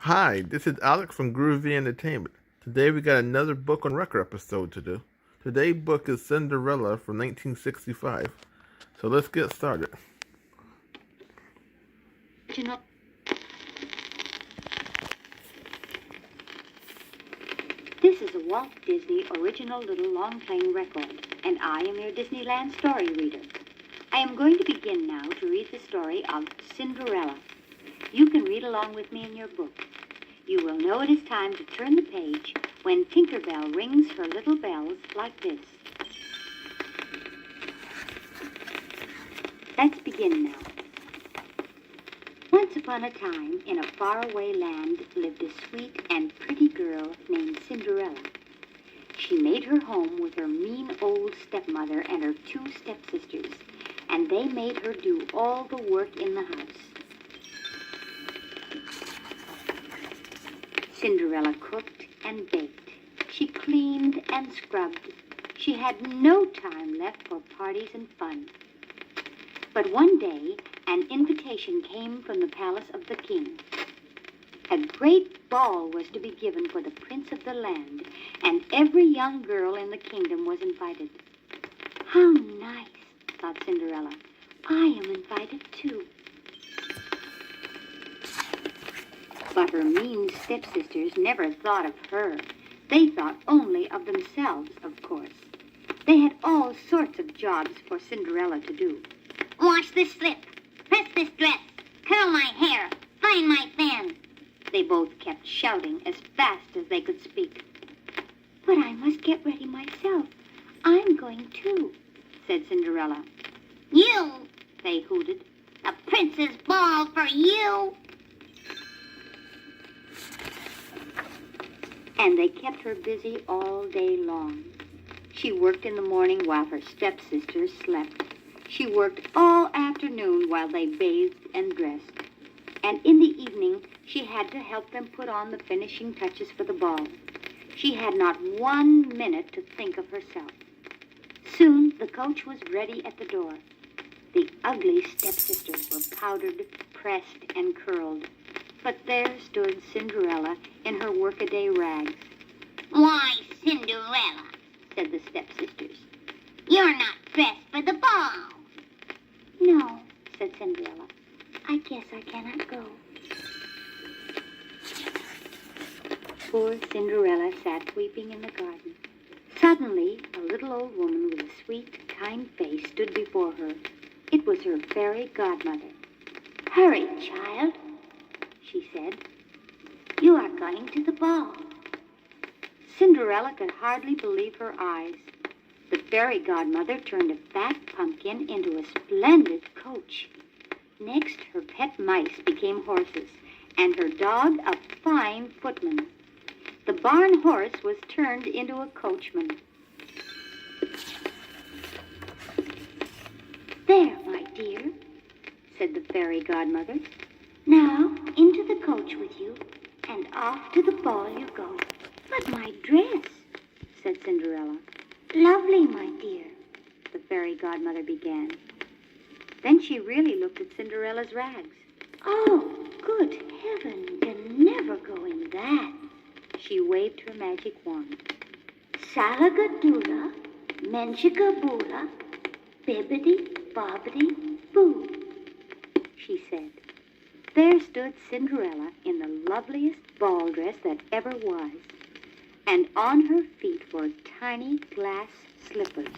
Hi, this is Alex from Groovy Entertainment. Today we got another book on record episode to do. Today's book is Cinderella from 1965. So let's get started. This is a Walt Disney original little long-playing record, and I am your Disneyland story reader. I am going to begin now to read the story of Cinderella. You can read along with me in your book. You will know it is time to turn the page when Tinker Bell rings her little bells like this. Let's begin now. Once upon a time, in a faraway land, lived a sweet and pretty girl named Cinderella. She made her home with her mean old stepmother and her two stepsisters, and they made her do all the work in the house. Cinderella cooked and baked. She cleaned and scrubbed. She had no time left for parties and fun. But one day, an invitation came from the palace of the king. A great ball was to be given for the prince of the land, and every young girl in the kingdom was invited. How nice, thought Cinderella. I am invited too. But her mean stepsisters never thought of her. They thought only of themselves, of course. They had all sorts of jobs for Cinderella to do. Wash this slip, press this dress, curl my hair, find my fan. They both kept shouting as fast as they could speak. But I must get ready myself. I'm going too, said Cinderella. You, they hooted. A prince's ball for you. And they kept her busy all day long. She worked in the morning while her stepsisters slept. She worked all afternoon while they bathed and dressed. And in the evening, she had to help them put on the finishing touches for the ball. She had not 1 minute to think of herself. Soon, the coach was ready at the door. The ugly stepsisters were powdered, pressed, and curled. But there stood Cinderella in her workaday rags. Why, Cinderella, said the stepsisters. You're not dressed for the ball. No, said Cinderella. I guess I cannot go. Poor Cinderella sat weeping in the garden. Suddenly, a little old woman with a sweet, kind face stood before her. It was her fairy godmother. Hurry, child, she said. You are going to the ball. Cinderella could hardly believe her eyes. The fairy godmother turned a fat pumpkin into a splendid coach. Next, her pet mice became horses, and her dog a fine footman. The barn horse was turned into a coachman. There, my dear, said the fairy godmother. Now, into the coach with you, and off to the ball you go. But my dress, said Cinderella. Lovely, my dear, the fairy godmother began. Then she really looked at Cinderella's rags. Oh, good heaven, can never go in that. She waved her magic wand. Salagadoola, menchikaboola, bibbidi bobbidi boo, she said. There stood Cinderella in the loveliest ball dress that ever was, and on her feet were tiny glass slippers.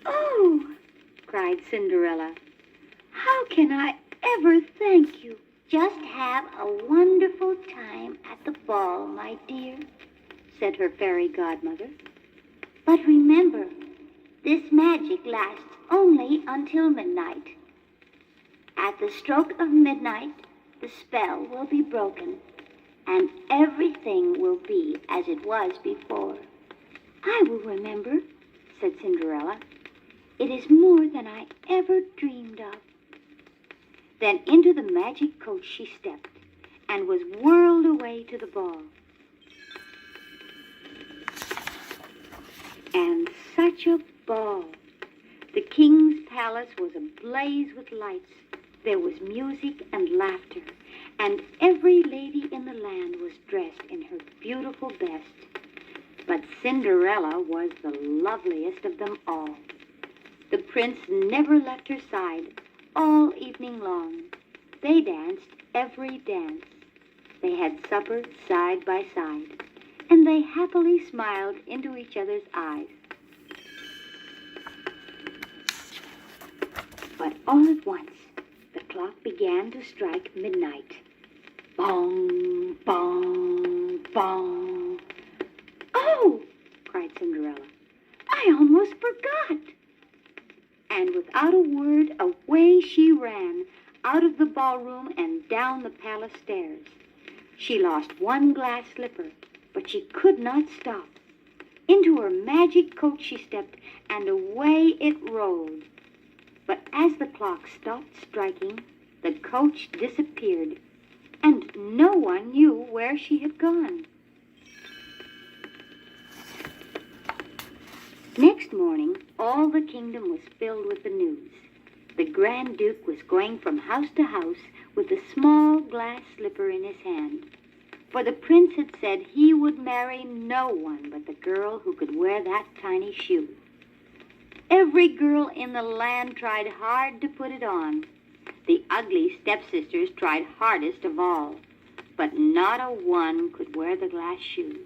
Oh, cried Cinderella, how can I ever thank you? Just have a wonderful time at the ball, my dear, said her fairy godmother. But remember, this magic lasts only until midnight. At the stroke of midnight, the spell will be broken, and everything will be as it was before. I will remember, said Cinderella. It is more than I ever dreamed of. Then into the magic coach she stepped, and was whirled away to the ball. And such a ball! The king's palace was ablaze with lights. There was music and laughter, and every lady in the land was dressed in her beautiful best. But Cinderella was the loveliest of them all. The prince never left her side all evening long. They danced every dance. They had supper side by side, and they happily smiled into each other's eyes. But all at once, the clock began to strike midnight. Bong, bong, bong. "Oh!" cried Cinderella. "I almost forgot." And without a word, away she ran, out of the ballroom and down the palace stairs. She lost one glass slipper, but she could not stop. Into her magic coach she stepped, and away it rolled. But as the clock stopped striking, the coach disappeared, and no one knew where she had gone. Next morning, all the kingdom was filled with the news. The Grand Duke was going from house to house with a small glass slipper in his hand. For the prince had said he would marry no one but the girl who could wear that tiny shoe. Every girl in the land tried hard to put it on. The ugly stepsisters tried hardest of all, but not a one could wear the glass shoe.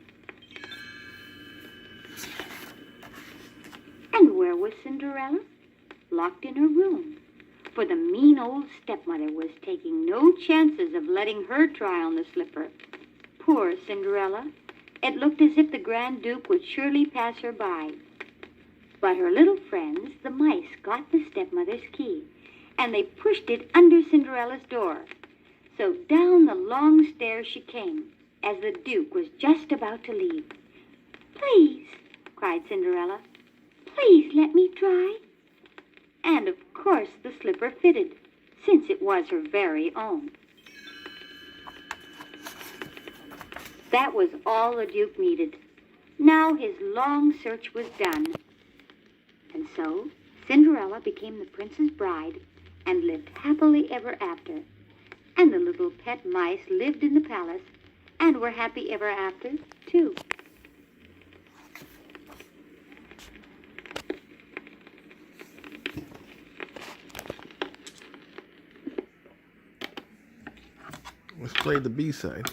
And where was Cinderella? Locked in her room, for the mean old stepmother was taking no chances of letting her try on the slipper. Poor Cinderella! It looked as if the Grand Duke would surely pass her by. But her little friends, the mice, got the stepmother's key, and they pushed it under Cinderella's door. So down the long stairs she came, as the Duke was just about to leave. "Please," cried Cinderella, "please let me try." And of course the slipper fitted, since it was her very own. That was all the Duke needed. Now his long search was done. And so Cinderella became the prince's bride and lived happily ever after. And the little pet mice lived in the palace and were happy ever after, too. Let's play the B-side.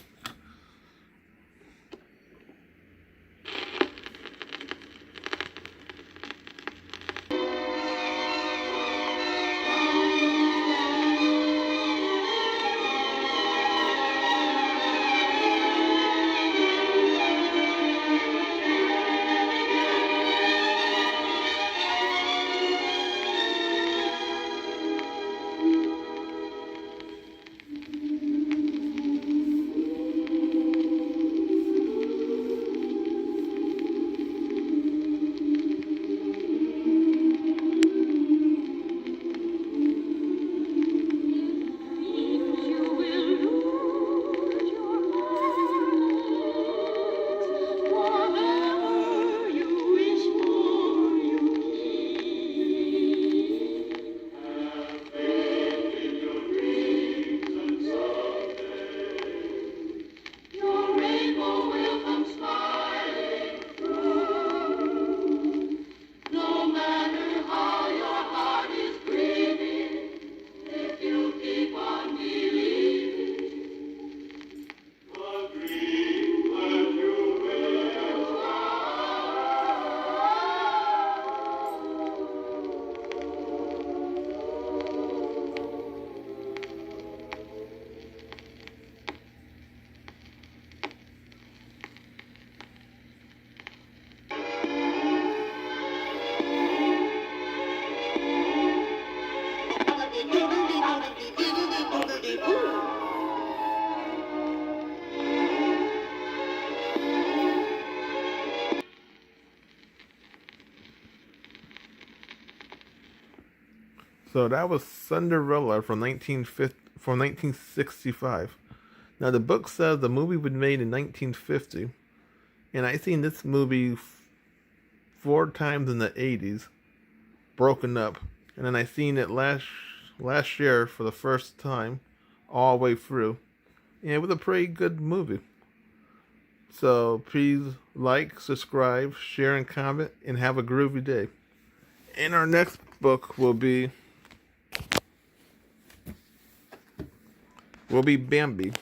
So that was Cinderella from 1965. Now the book says the movie was made in 1950, and I seen this movie 4 times in the 80s, broken up, and then I seen it last year for the first time, all the way through. And it was a pretty good movie. So please like, subscribe, share, and comment, and have a groovy day. And our next book will be Bambi.